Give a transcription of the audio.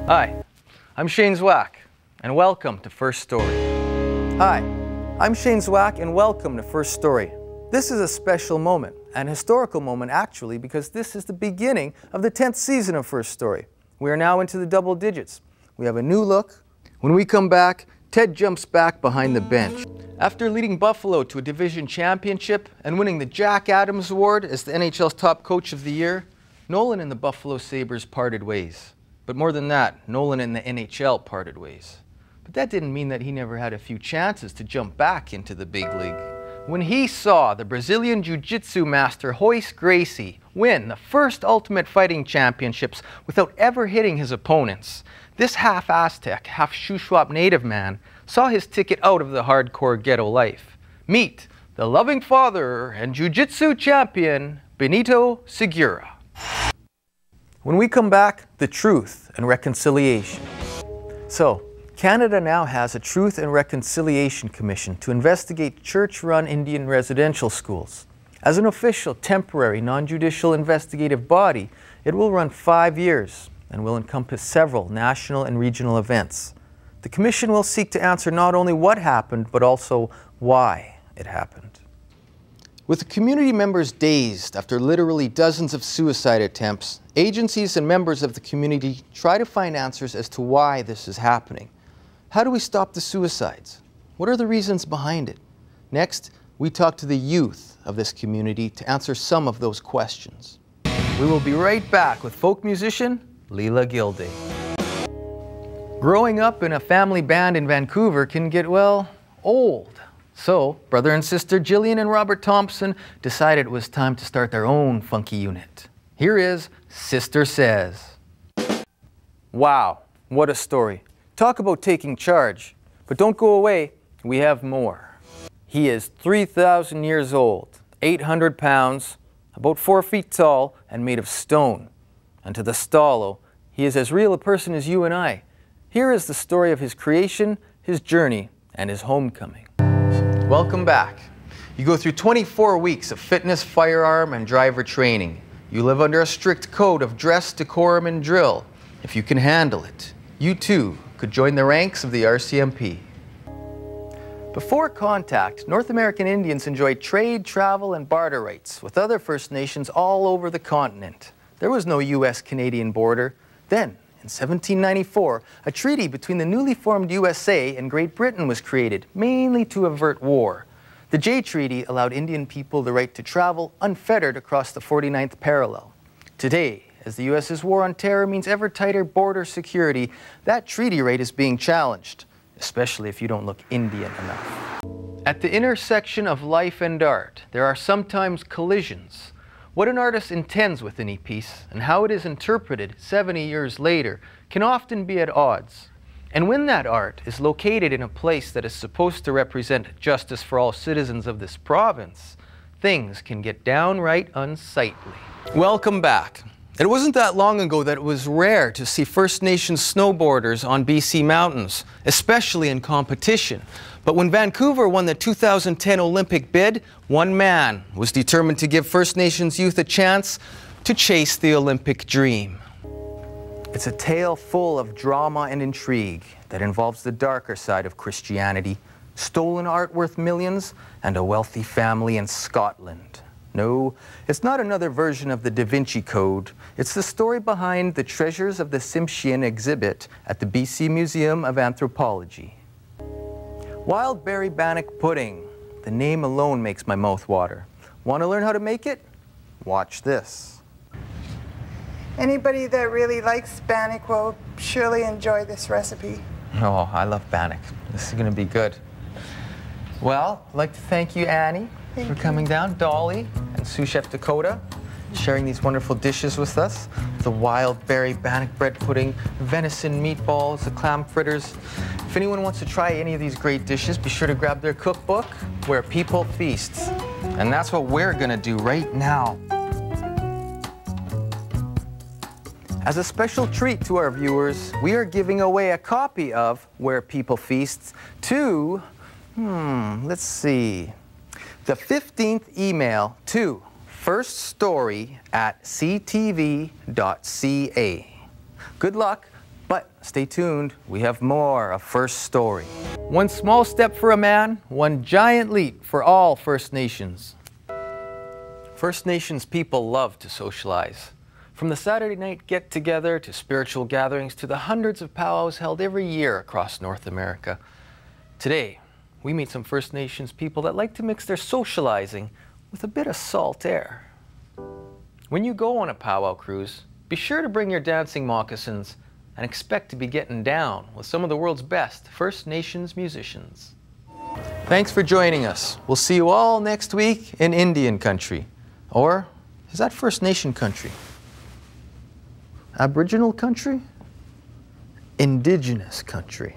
Hi, I'm Shane Zwack, and welcome to First Story. Hi, I'm Shane Zwack, and welcome to First Story. This is a special moment, an historical moment actually, because this is the beginning of the 10th season of First Story. We are now into the double digits. We have a new look. When we come back, Ted jumps back behind the bench. After leading Buffalo to a division championship and winning the Jack Adams Award as the NHL's top coach of the year, Nolan and the Buffalo Sabres parted ways. But more than that, Nolan and the NHL parted ways. But that didn't mean that he never had a few chances to jump back into the big league. When he saw the Brazilian Jiu-Jitsu master Royce Gracie win the first Ultimate Fighting Championships without ever hitting his opponents, this half Aztec, half Shuswap native man saw his ticket out of the hardcore ghetto life. Meet the loving father and Jiu-Jitsu champion, Benito Segura. When we come back, the truth and reconciliation. So, Canada now has a Truth and Reconciliation Commission to investigate church-run Indian residential schools. As an official, temporary, non-judicial investigative body, it will run 5 years and will encompass several national and regional events. The Commission will seek to answer not only what happened, but also why it happened. With the community members dazed after literally dozens of suicide attempts, agencies and members of the community try to find answers as to why this is happening. How do we stop the suicides? What are the reasons behind it? Next, we talk to the youth of this community to answer some of those questions. We will be right back with folk musician Leela Gilday. Growing up in a family band in Vancouver can get, well, old. So, brother and sister Jillian and Robert Thompson decided it was time to start their own funky unit. Here is Sister Says. Wow, what a story. Talk about taking charge. But don't go away, we have more. He is 3,000 years old, 800 pounds, about 4 feet tall, and made of stone. And to the Stalo, he is as real a person as you and I. Here is the story of his creation, his journey, and his homecoming. Welcome back. You go through 24 weeks of fitness, firearm, and driver training. You live under a strict code of dress, decorum, and drill. If you can handle it, you too could join the ranks of the RCMP. Before contact, North American Indians enjoyed trade, travel, and barter rights with other First Nations all over the continent. There was no US-Canadian border. Then, in 1794, a treaty between the newly formed USA and Great Britain was created, mainly to avert war. The Jay Treaty allowed Indian people the right to travel unfettered across the 49th parallel. Today, as the US's war on terror means ever tighter border security, that treaty right is being challenged, especially if you don't look Indian enough. At the intersection of life and art, there are sometimes collisions. What an artist intends with any piece and how it is interpreted 70 years later can often be at odds. And when that art is located in a place that is supposed to represent justice for all citizens of this province, things can get downright unsightly. Welcome back. It wasn't that long ago that it was rare to see First Nations snowboarders on BC mountains, especially in competition. But when Vancouver won the 2010 Olympic bid, one man was determined to give First Nations youth a chance to chase the Olympic dream. It's a tale full of drama and intrigue that involves the darker side of Christianity, stolen art worth millions, and a wealthy family in Scotland. No, it's not another version of the Da Vinci Code. It's the story behind the Treasures of the Tsimshian exhibit at the BC Museum of Anthropology. Wild berry bannock pudding. The name alone makes my mouth water. Want to learn how to make it? Watch this. Anybody that really likes bannock will surely enjoy this recipe. Oh, I love bannock. This is going to be good. Well, I'd like to thank you, Annie, for coming down, Dolly, and sous chef Dakota, sharing these wonderful dishes with us. The wild berry bannock bread pudding, venison meatballs, the clam fritters. If anyone wants to try any of these great dishes, be sure to grab their cookbook, Where People Feast. And that's what we're gonna do right now. As a special treat to our viewers, we are giving away a copy of Where People Feast to, let's see, the 15th email to firststory@ctv.ca. Good luck, But stay tuned, we have more of First Story. One small step for a man, one giant leap for all First Nations. First Nations people love to socialize. From the Saturday night get-together to spiritual gatherings to the hundreds of powwows held every year across North America. Today, we meet some First Nations people that like to mix their socializing with a bit of salt air. When you go on a powwow cruise, be sure to bring your dancing moccasins and expect to be getting down with some of the world's best First Nations musicians. Thanks for joining us. We'll see you all next week in Indian country. Or is that First Nation country? Aboriginal country? Indigenous country.